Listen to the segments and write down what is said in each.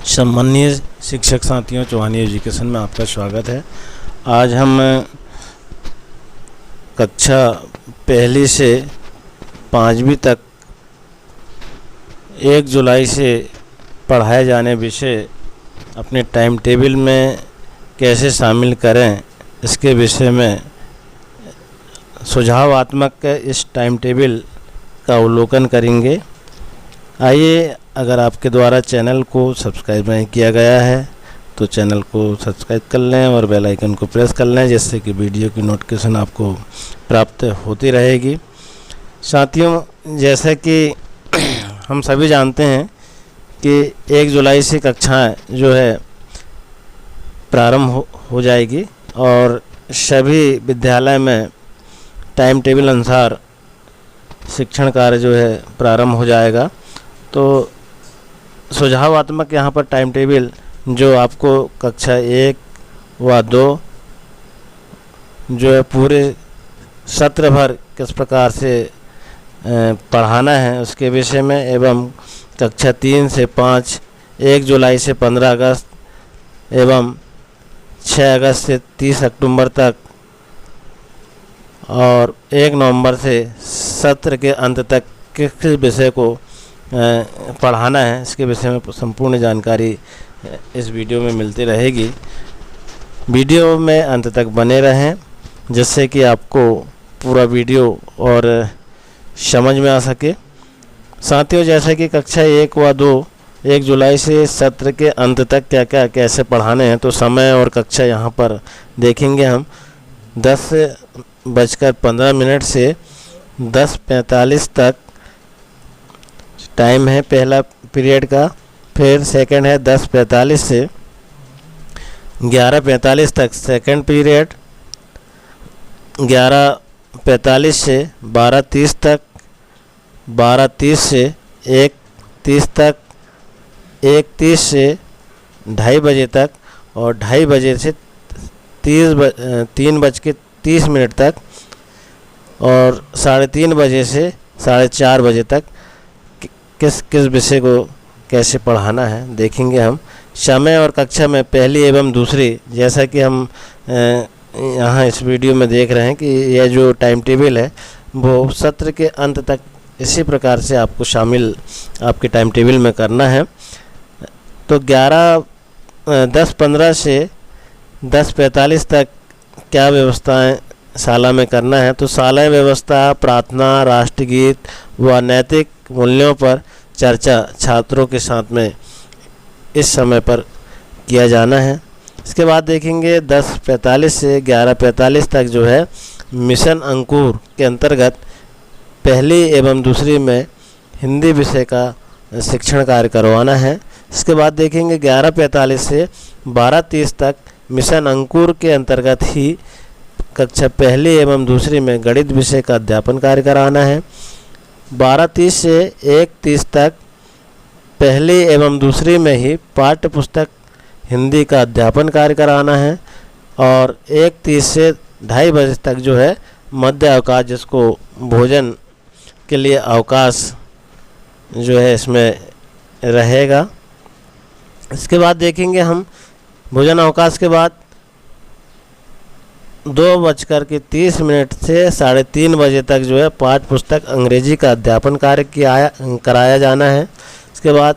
सम्मानीय शिक्षक साथियों, चौहानी एजुकेशन में आपका स्वागत है। आज हम कक्षा पहली से 5वीं तक 1 जुलाई से पढ़ाए जाने विषय अपने टाइम टेबल में कैसे शामिल करें, इसके विषय में सुझावात्मक इस टाइम टेबल का अवलोकन करेंगे। आइए, अगर आपके द्वारा चैनल को सब्सक्राइब नहीं किया गया है तो चैनल को सब्सक्राइब कर लें और बेल आइकन को प्रेस कर लें, जिससे कि वीडियो की नोटिफिकेशन आपको प्राप्त होती रहेगी। साथियों, जैसा कि हम सभी जानते हैं कि 1 जुलाई से कक्षाएं जो है प्रारंभ हो जाएगी और सभी विद्यालय में टाइम टेबल अनुसार शिक्षण कार्य जो है प्रारंभ हो जाएगा। तो सुझावात्मक यहाँ पर टाइम टेबल जो आपको कक्षा 1 व 2 जो है पूरे सत्र भर किस प्रकार से पढ़ाना है उसके विषय में, एवं कक्षा 3 से 5 1 जुलाई से 15 अगस्त एवं 6 अगस्त से 30 अक्टूबर तक और 1 नवंबर से सत्र के अंत तक किस विषय को पढ़ाना है, इसके विषय में संपूर्ण जानकारी इस वीडियो में मिलती रहेगी। वीडियो में अंत तक बने रहें, जिससे कि आपको पूरा वीडियो और समझ में आ सके। साथियों, जैसे कि कक्षा 1 व 2 1 जुलाई से सत्र के अंत तक क्या क्या कैसे पढ़ाने हैं, तो समय और कक्षा यहाँ पर देखेंगे हम। 10:15 से 10:45 तक टाइम है पहला पीरियड का। फिर सेकंड है 10:45 से 11:45 तक सेकंड पीरियड। 11:45 से 12:30 तक, 12:30 से 1:30 तक, 1:30 से 2:30 बजे तक और 2:30 बजे से 3:30 तक और 3:30 बजे से 4:30 बजे तक किस विषय को कैसे पढ़ाना है देखेंगे हम। समय और कक्षा में पहली एवं दूसरी, जैसा कि हम यहाँ इस वीडियो में देख रहे हैं कि यह जो टाइम टेबल है वो सत्र के अंत तक इसी प्रकार से आपको शामिल आपके टाइम टेबल में करना है। तो 10:15 से 10:45 तक क्या व्यवस्थाएं शाला में करना है, तो शाला व्यवस्था, प्रार्थना, राष्ट्रगीत व नैतिक मूल्यों पर चर्चा छात्रों के साथ में इस समय पर किया जाना है। इसके बाद देखेंगे 10:45 से 11:45 तक जो है मिशन अंकुर के अंतर्गत पहली एवं दूसरी में हिंदी विषय का शिक्षण कार्य करवाना है। इसके बाद देखेंगे 11:45 से 12:30 तक मिशन अंकुर के अंतर्गत ही कक्षा पहली एवं दूसरी में गणित विषय का अध्यापन कार्य कराना है। 12:30 से 1:30 तक पहली एवं दूसरी में ही पाठ्य पुस्तक हिंदी का अध्यापन कार्य कराना है और 1:30 से 2:30 बजे तक जो है मध्य अवकाश, जिसको भोजन के लिए अवकाश जो है इसमें रहेगा। इसके बाद देखेंगे हम भोजन अवकाश के बाद 2:30 से 3:30 बजे तक जो है पाठ्य पुस्तक अंग्रेजी का अध्यापन कार्य कराया जाना है। इसके बाद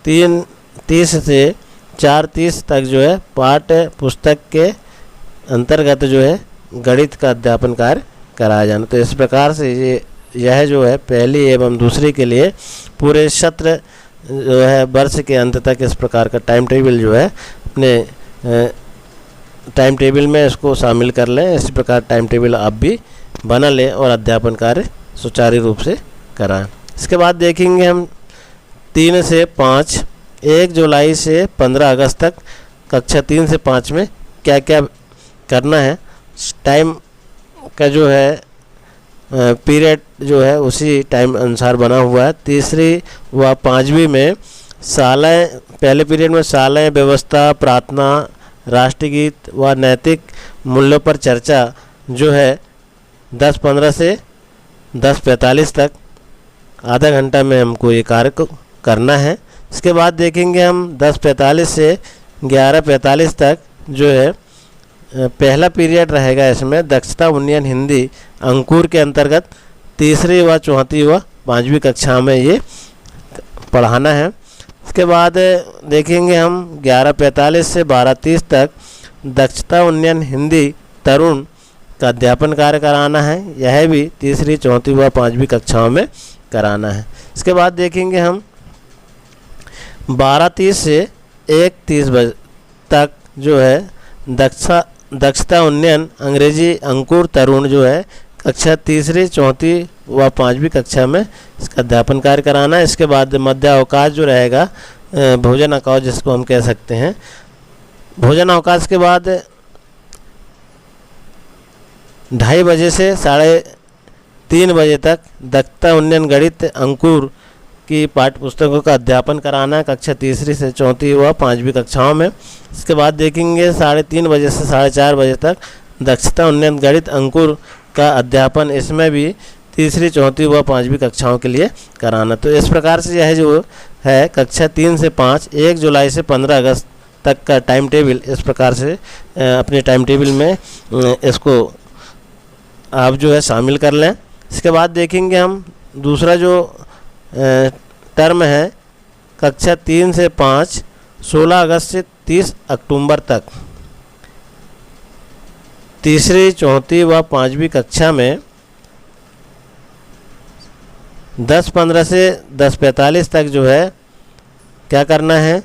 3:30 से 4:30 तक जो है पाठ्य पुस्तक के अंतर्गत जो है गणित का अध्यापन कार्य कराया जाना। तो इस प्रकार से यह जो है पहली एवं दूसरी के लिए पूरे सत्र जो है वर्ष के अंत तक इस प्रकार का टाइम टेबल जो है अपने टाइम टेबल में इसको शामिल कर लें। इसी प्रकार टाइम टेबल आप भी बना लें और अध्यापन कार्य सुचारू रूप से कराएं। इसके बाद देखेंगे हम 3 से 5 1 जुलाई से 15 अगस्त तक कक्षा 3 से 5 में क्या क्या करना है। टाइम का जो है पीरियड जो है उसी टाइम अनुसार बना हुआ है। तीसरी व 5वीं में शालाएँ, पहले पीरियड में शालाएँ व्यवस्था, प्रार्थना, राष्ट्रगीत व नैतिक मूल्यों पर चर्चा जो है 10:15 से 10:45 तक आधा घंटा में हमको ये कार्य करना है। इसके बाद देखेंगे हम 10:45 से 11:45 तक जो है पहला पीरियड रहेगा। इसमें दक्षता उन्नयन हिंदी अंकुर के अंतर्गत तीसरी व चौथी व पाँचवीं कक्षा में ये पढ़ाना है। इसके बाद देखेंगे हम 11:45 से 12:30 तक दक्षता उन्नयन हिंदी तरुण का अध्यापन कार्य कराना है। यह भी तीसरी चौथी व पाँचवीं कक्षाओं में कराना है। इसके बाद देखेंगे हम 12:30 से 1:30 बजे तक जो है दक्षता उन्नयन अंग्रेजी अंकुर तरुण जो है कक्षा तीसरी चौथी व पाँचवीं कक्षा में इसका अध्यापन कार्य कराना है। इसके बाद मध्य अवकाश जो रहेगा भोजन अवकाश जिसको हम कह सकते हैं, भोजन अवकाश के बाद 2:30 बजे से 3:30 बजे तक दक्षता उन्नयन गणित अंकुर की पाठ्य पुस्तकों का अध्यापन कराना है कक्षा तीसरी से चौथी व पाँचवीं कक्षाओं में। इसके बाद देखेंगे 3:30 बजे से 4:30 बजे तक दक्षता उन्नयन गणित अंकुर का अध्यापन, इसमें भी तीसरी चौथी व पाँचवीं कक्षाओं के लिए कराना। तो इस प्रकार से यह जो है कक्षा 3 से 5 1 जुलाई से 15 अगस्त तक का टाइम टेबल, इस प्रकार से अपने टाइम टेबल में इसको आप जो है शामिल कर लें। इसके बाद देखेंगे हम दूसरा जो टर्म है कक्षा 3 से 5 16 अगस्त से 30 अक्टूबर तक तीसरी चौथी व पाँचवीं कक्षा में 10:15 से 10:45 तक जो है क्या करना है,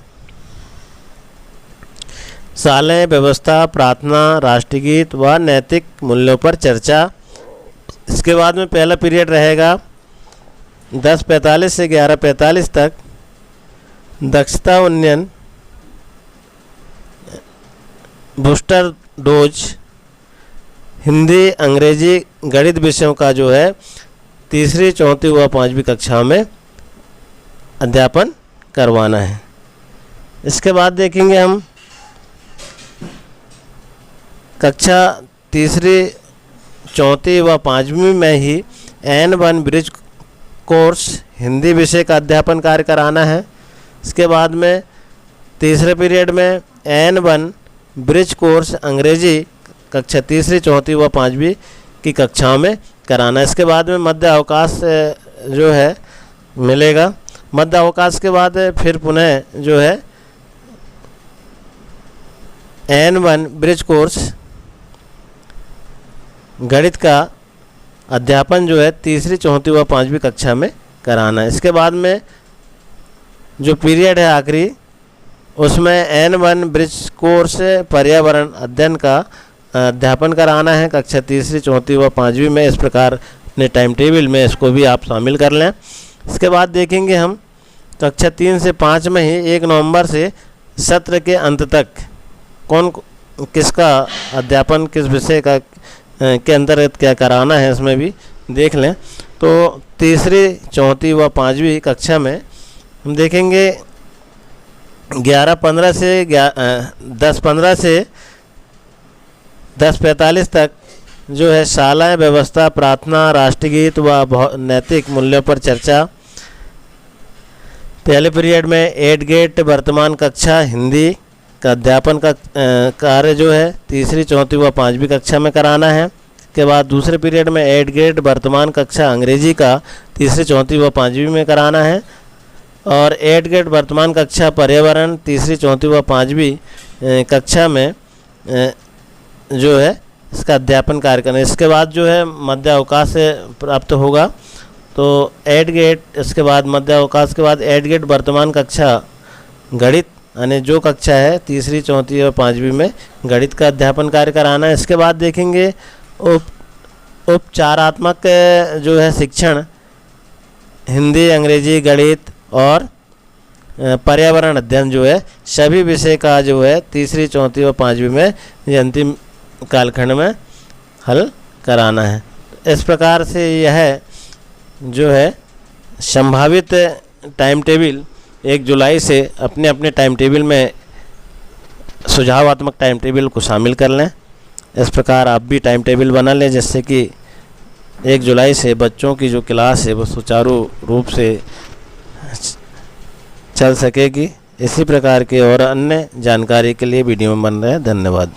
शालेय व्यवस्था, प्रार्थना, राष्ट्रगीत व नैतिक मूल्यों पर चर्चा। इसके बाद में पहला पीरियड रहेगा 10:45 से 11:45 तक दक्षता उन्नयन बूस्टर डोज हिंदी अंग्रेजी गणित विषयों का जो है तीसरी चौथी व पाँचवीं कक्षा में अध्यापन करवाना है। इसके बाद देखेंगे हम कक्षा तीसरी चौथी व पाँचवीं में ही N1 ब्रिज कोर्स हिंदी विषय का अध्यापन कार्य कराना है। इसके बाद में तीसरे पीरियड में N1 ब्रिज कोर्स अंग्रेजी कक्षा तीसरी चौथी व पाँचवीं की कक्षाओं में कराना है। इसके बाद में मध्य अवकाश जो है मिलेगा। मध्य अवकाश के बाद फिर पुनः जो है N1 ब्रिज कोर्स गणित का अध्यापन जो है तीसरी चौथी व पाँचवीं कक्षा में कराना है। इसके बाद में जो पीरियड है आखिरी, उसमें N1 ब्रिज कोर्स पर्यावरण अध्ययन का अध्यापन कराना है कक्षा तीसरी चौथी व पाँचवीं में। इस प्रकार अपने टाइम टेबल में इसको भी आप शामिल कर लें। इसके बाद देखेंगे हम कक्षा 3 से 5 में ही 1 नवंबर से सत्र के अंत तक कौन किसका अध्यापन किस विषय का के अंतर्गत क्या कराना है, इसमें भी देख लें। तो तीसरी चौथी व पाँचवीं कक्षा में हम देखेंगे 11:15 से 10:15 से 10:45 तक जो है शालाएं व्यवस्था, प्रार्थना, राष्ट्रगीत व नैतिक मूल्यों पर चर्चा। पहले पीरियड में 8 गेट वर्तमान कक्षा हिंदी का अध्यापन का कार्य जो है तीसरी चौथी व पाँचवीं कक्षा में कराना है। इसके बाद दूसरे पीरियड में 8 गेट वर्तमान कक्षा अंग्रेजी का तीसरी चौथी व पाँचवीं में कराना है। और 8 गेट वर्तमान कक्षा पर्यावरण तीसरी चौथी व पाँचवीं कक्षा में जो है इसका अध्यापन कार्य करना है। इसके बाद जो है मध्य अवकाश से प्राप्त होगा। तो 8 गेट, इसके बाद मध्य अवकाश के बाद 8 गेट वर्तमान कक्षा गणित यानी जो कक्षा है तीसरी चौथी और पाँचवीं में गणित का अध्यापन कार्य कराना है। इसके बाद देखेंगे उपचारात्मक जो है शिक्षण हिंदी, अंग्रेजी, गणित और पर्यावरण अध्ययन जो है सभी विषय का जो है तीसरी चौथी और पाँचवीं में ये अंतिम कालखंड में हल कराना है। इस प्रकार से यह जो है संभावित टाइम टेबल 1 जुलाई से अपने अपने टाइम टेबल में सुझावात्मक टाइम टेबल को शामिल कर लें। इस प्रकार आप भी टाइम टेबल बना लें जिससे कि 1 जुलाई से बच्चों की जो क्लास है वो सुचारू रूप से चल सकेगी। इसी प्रकार के और अन्य जानकारी के लिए वीडियो में बन रहे हैं। धन्यवाद।